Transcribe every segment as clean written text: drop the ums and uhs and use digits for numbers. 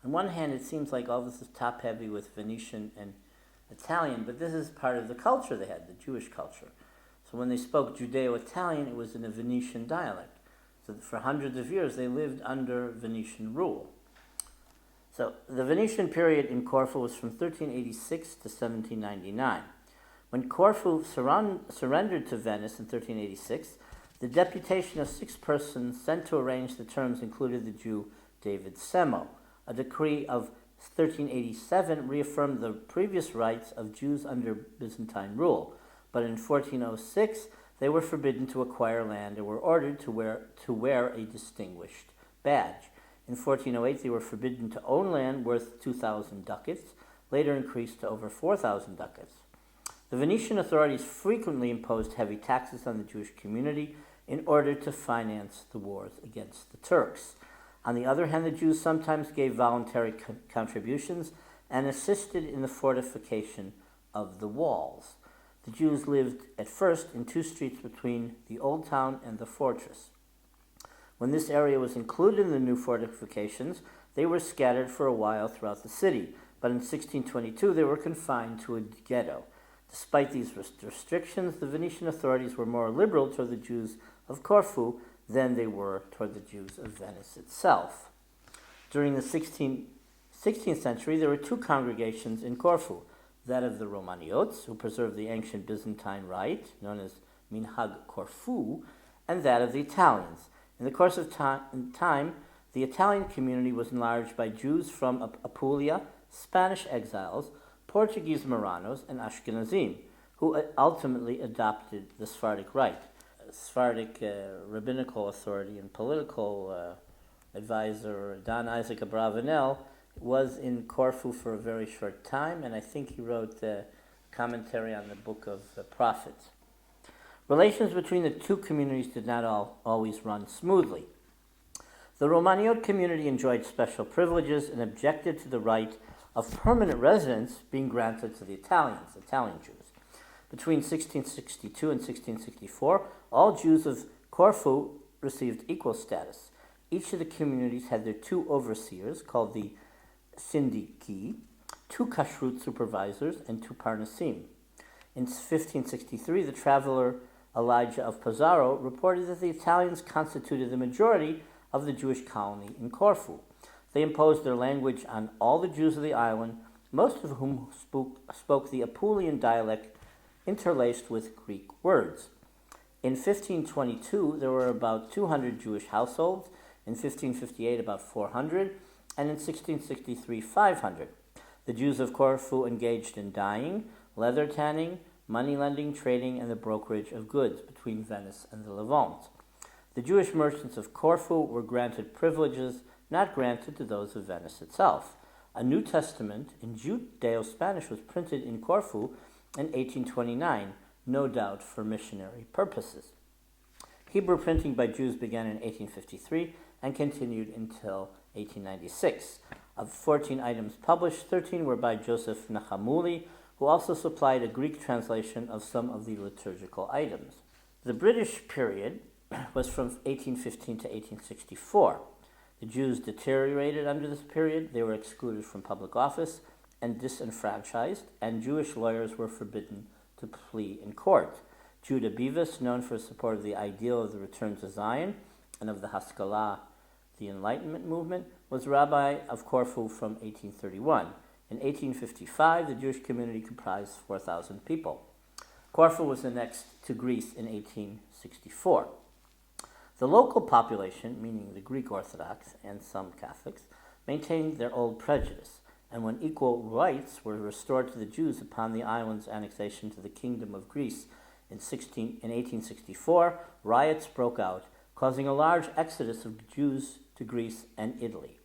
On one hand, it seems like all this is top-heavy with Venetian and Italian, but this is part of the culture they had, the Jewish culture. So when they spoke Judeo-Italian, it was in a Venetian dialect. So for hundreds of years, they lived under Venetian rule. So the Venetian period in Corfu was from 1386 to 1799. When Corfu surrendered to Venice in 1386, the deputation of 6 persons sent to arrange the terms included the Jew David Semo. A decree of 1387 reaffirmed the previous rights of Jews under Byzantine rule, but in 1406 they were forbidden to acquire land and were ordered to wear a distinguished badge. In 1408 they were forbidden to own land worth 2,000 ducats, later increased to over 4,000 ducats. The Venetian authorities frequently imposed heavy taxes on the Jewish community in order to finance the wars against the Turks. On the other hand, the Jews sometimes gave voluntary contributions and assisted in the fortification of the walls. The Jews lived at first in 2 streets between the Old Town and the fortress. When this area was included in the new fortifications, they were scattered for a while throughout the city, but in 1622 they were confined to a ghetto. Despite these restrictions, the Venetian authorities were more liberal toward the Jews of Corfu than they were toward the Jews of Venice itself. During the 16th century, there were 2 congregations in Corfu, that of the Romaniotes, who preserved the ancient Byzantine rite, known as Minhag Corfu, and that of the Italians. In the course of time, the Italian community was enlarged by Jews from Apulia, Spanish exiles, Portuguese Marranos, and Ashkenazim, who ultimately adopted the Sephardic rite. Sephardic rabbinical authority and political advisor Don Isaac Abravanel was in Corfu for a very short time, and I think he wrote a commentary on the Book of the Prophets. Relations between the 2 communities did not always run smoothly. The Romaniot community enjoyed special privileges and objected to the right of permanent residence being granted to the Italian Jews. Between 1662 and 1664, all Jews of Corfu received equal status. Each of the communities had their 2 overseers, called the Syndiki, 2 kashrut supervisors, and 2 parnasim. In 1563, the traveler Elijah of Pizarro reported that the Italians constituted the majority of the Jewish colony in Corfu. They imposed their language on all the Jews of the island, most of whom spoke the Apulian dialect interlaced with Greek words. In 1522, there were about 200 Jewish households, in 1558 about 400, and in 1663 500. The Jews of Corfu engaged in dyeing, leather tanning, money lending, trading, and the brokerage of goods between Venice and the Levant. The Jewish merchants of Corfu were granted privileges not granted to those of Venice itself. A New Testament in Judeo-Spanish was printed in Corfu in 1829, no doubt for missionary purposes. Hebrew printing by Jews began in 1853 and continued until 1896. Of 14 items published, 13 were by Joseph Nachamuli, who also supplied a Greek translation of some of the liturgical items. The British period was from 1815 to 1864. The Jews deteriorated under this period. They were excluded from public office and disenfranchised, and Jewish lawyers were forbidden to plea in court. Judah Beavis, known for his support of the ideal of the return to Zion and of the Haskalah, the Enlightenment Movement, was rabbi of Corfu from 1831. In 1855, the Jewish community comprised 4,000 people. Corfu was annexed to Greece in 1864. The local population, meaning the Greek Orthodox and some Catholics, maintained their old prejudice, and when equal rights were restored to the Jews upon the island's annexation to the Kingdom of Greece in 1864, riots broke out, causing a large exodus of Jews to Greece and Italy.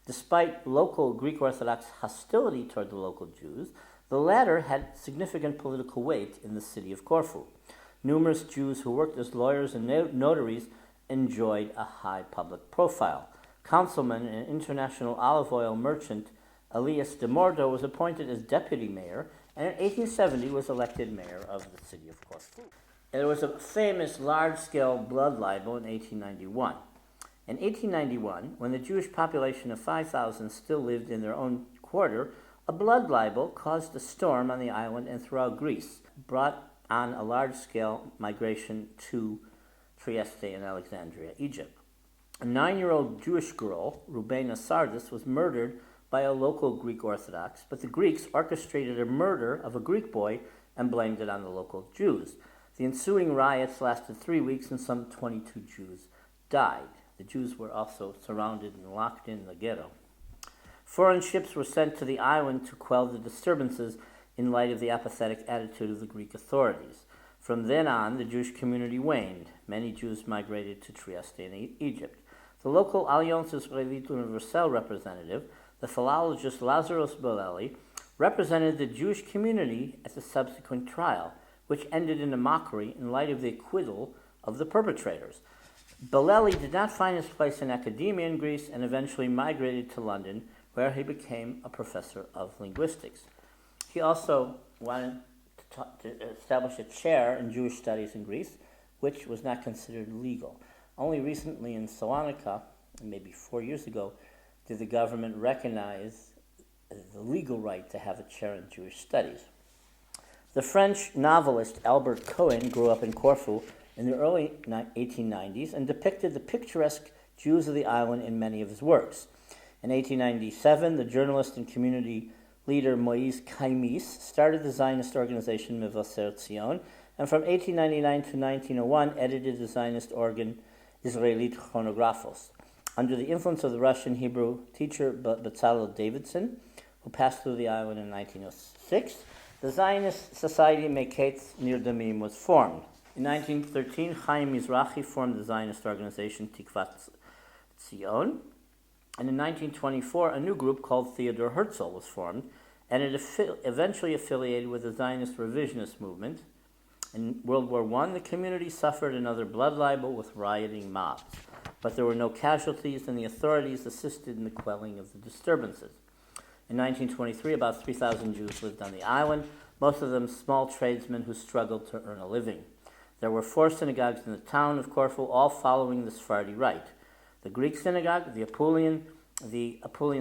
Despite local Greek Orthodox hostility toward the local Jews, the latter had significant political weight in the city of Corfu. Numerous Jews who worked as lawyers and notaries enjoyed a high public profile. Councilman and international olive oil merchant Elias de Mordo was appointed as deputy mayor, and in 1870 was elected mayor of the city of Corfu. There was a famous large-scale blood libel in 1891. In 1891, when the Jewish population of 5,000 still lived in their own quarter, a blood libel caused a storm on the island and throughout Greece, brought on a large-scale migration to Trieste and Alexandria, Egypt. A 9-year-old Jewish girl, Rubena Sardis, was murdered by a local Greek Orthodox, but the Greeks orchestrated a murder of a Greek boy and blamed it on the local Jews. The ensuing riots lasted 3 weeks and some 22 Jews died. The Jews were also surrounded and locked in the ghetto. Foreign ships were sent to the island to quell the disturbances in light of the apathetic attitude of the Greek authorities. From then on, the Jewish community waned. Many Jews migrated to Trieste and Egypt. The local Alliance Israélite Universelle representative, the philologist Lazaros Beleli, represented the Jewish community at the subsequent trial, which ended in a mockery in light of the acquittal of the perpetrators. Beleli did not find his place in academia in Greece and eventually migrated to London, where he became a professor of linguistics. He also wanted to establish a chair in Jewish studies in Greece, which was not considered legal. Only recently in Salonika, maybe 4 years ago, did the government recognize the legal right to have a chair in Jewish studies. The French novelist Albert Cohen grew up in Corfu in the early 1890s and depicted the picturesque Jews of the island in many of his works. In 1897, the journalist and community leader Moïse Kaimis started the Zionist organization Mevaser Zion, and from 1899 to 1901 edited the Zionist organ Israelite Chronographos. Under the influence of the Russian Hebrew teacher Bezalel Davidson, who passed through the island in 1906, the Zionist Society Meketz Nirdamim was formed. In 1913, Chaim Mizrahi formed the Zionist organization Tikvat Zion, and in 1924, a new group called Theodor Herzl was formed, and it eventually affiliated with the Zionist revisionist movement. In World War I, the community suffered another blood libel with rioting mobs, but there were no casualties, and the authorities assisted in the quelling of the disturbances. In 1923, about 3,000 Jews lived on the island, most of them small tradesmen who struggled to earn a living. There were 4 synagogues in the town of Corfu, all following the Sephardi rite: the Greek synagogue, the Apulian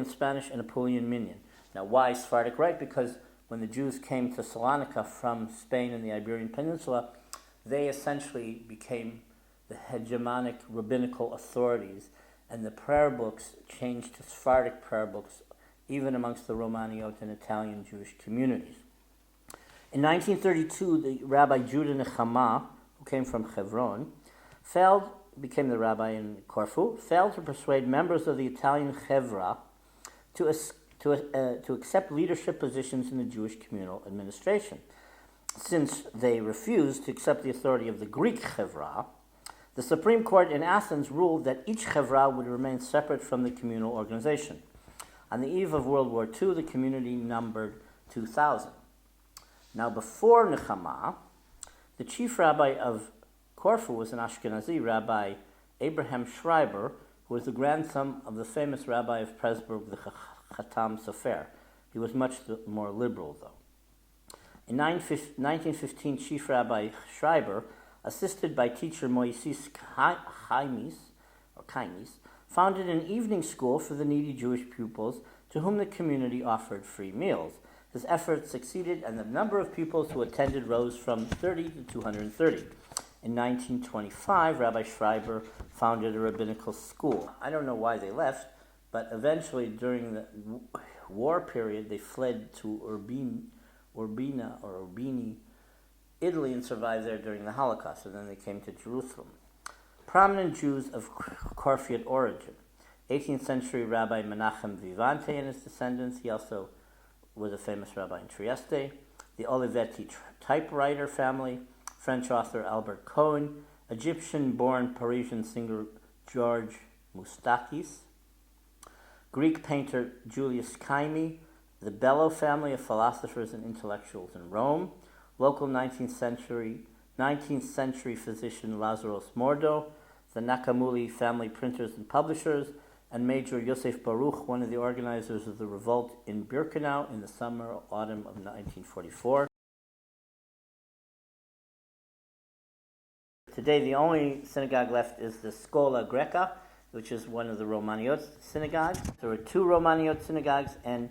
Spanish, and Apulian Minyan. Now, why Sephardic rite? Because when the Jews came to Salonika from Spain and the Iberian Peninsula, they essentially became the hegemonic rabbinical authorities, and the prayer books changed to Sephardic prayer books, even amongst the Romaniot and Italian Jewish communities. In 1932, the Rabbi Judah Nechama, who came from Hebron, became the rabbi in Corfu, failed to persuade members of the Italian Chevra to accept leadership positions in the Jewish communal administration. Since they refused to accept the authority of the Greek Chevra, the Supreme Court in Athens ruled that each Chevra would remain separate from the communal organization. On the eve of World War II, the community numbered 2,000. Now, before Nechama, the chief rabbi of Corfu was an Ashkenazi Rabbi Abraham Schreiber, who was the grandson of the famous rabbi of Presburg, the Chatam Sofer. He was much more liberal, though. In 1915, Chief Rabbi Schreiber, assisted by teacher Moises Kaimis, founded an evening school for the needy Jewish pupils to whom the community offered free meals. His efforts succeeded, and the number of pupils who attended rose from 30 to 230. In 1925, Rabbi Schreiber founded a rabbinical school. I don't know why they left, but eventually during the war period, they fled to Urbini, Italy, and survived there during the Holocaust, and then they came to Jerusalem. Prominent Jews of Corfiot origin: 18th century Rabbi Menachem Vivante and his descendants. He also was a famous rabbi in Trieste. The Olivetti typewriter family, French author Albert Cohen, Egyptian-born Parisian singer George Moustakis, Greek painter Julius Kaimi, the Bello family of philosophers and intellectuals in Rome, local 19th century physician Lazaros Mordo, the Nakamuli family printers and publishers, and Major Yosef Baruch, one of the organizers of the revolt in Birkenau in the autumn of 1944. Today, the only synagogue left is the Scola Greca which is one of the Romaniot synagogues. There were two Romaniot synagogues and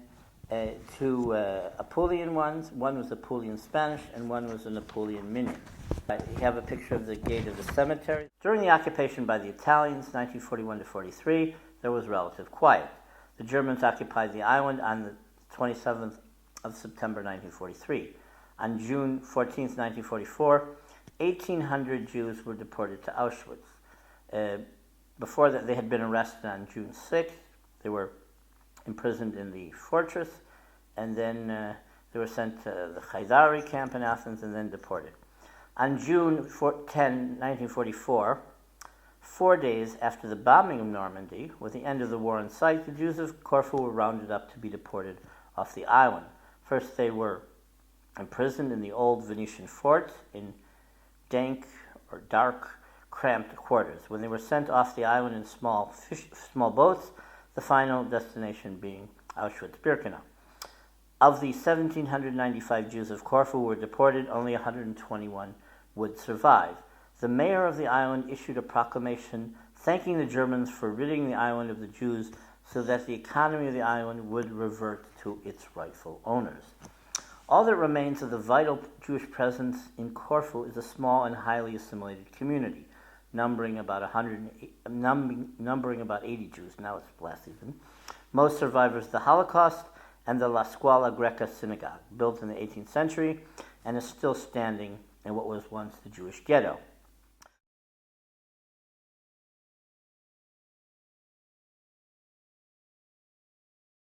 two Apulian ones. One was Apulian Spanish and one was an Apulian Minyan. You have a picture of the gate of the cemetery. During the occupation by the Italians, 1941 to 43, there was relative quiet. The Germans occupied the island on the 27th of September 1943. On June 14th, 1944, 1,800 Jews were deported to Auschwitz. Before that, they had been arrested on June 6th. They were imprisoned in the fortress, and then they were sent to the Haidari camp in Athens and then deported. On June 10, 1944, 4 days after the bombing of Normandy, with the end of the war in sight, the Jews of Corfu were rounded up to be deported off the island. First, they were imprisoned in the old Venetian fort in dank or dark, cramped quarters. When they were sent off the island in small boats, the final destination being Auschwitz-Birkenau. Of the 1,795 Jews of Corfu who were deported, only 121 would survive. The mayor of the island issued a proclamation thanking the Germans for ridding the island of the Jews so that the economy of the island would revert to its rightful owners. All that remains of the vital Jewish presence in Corfu is a small and highly assimilated community, numbering about 80 Jews. Now it's less even. Most survivors of the Holocaust and the La Scuola Greca synagogue, built in the 18th century and is still standing in what was once the Jewish ghetto.